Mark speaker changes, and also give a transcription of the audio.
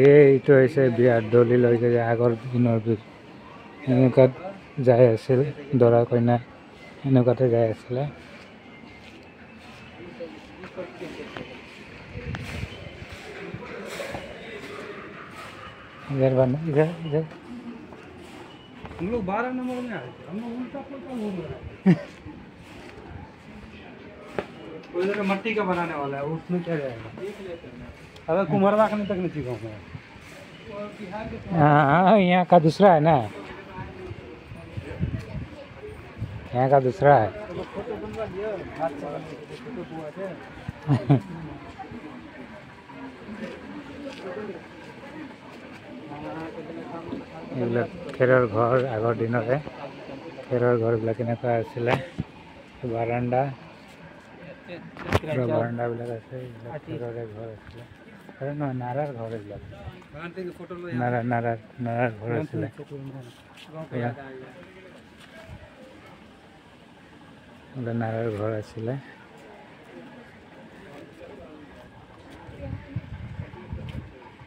Speaker 1: এইটো হৈছে বিয়াৰ দলি লৈ যায় আগৰ দিনৰ বিধ এনেকুৱাত যাই আছিল দৰা কইনা এনেকুৱাতে যাই আছিলে इधर बना इधर इधर
Speaker 2: हम लोग 12 नंबर में आए थे हम लोग उल्टा पुल्टा घूम रहे हैं उधर मट्टी का बनाने वाला है उसमें क्या जाएगा अगर कुम्हरवा करने तक नहीं सीखा मैं
Speaker 1: हाँ यहाँ का दूसरा है ना यहाँ का दूसरा है
Speaker 2: फोटो बनवा दिया हाथ से फोटो हुआ थे
Speaker 1: এইবিলাক খেৰৰ ঘৰ আগৰ দিনৰে খেৰৰ ঘৰবিলাক এনেকুৱা আছিলে বাৰাণ্ডা বাৰাণ্ডাবিলাক আছে এইবিলাক খেৰৰে ঘৰ আছিলে নহয় নাৰাৰ ঘৰ এইবিলাক নাৰাৰ ঘৰ আছিলে এইবিলাক নাৰাৰ ঘৰ আছিলে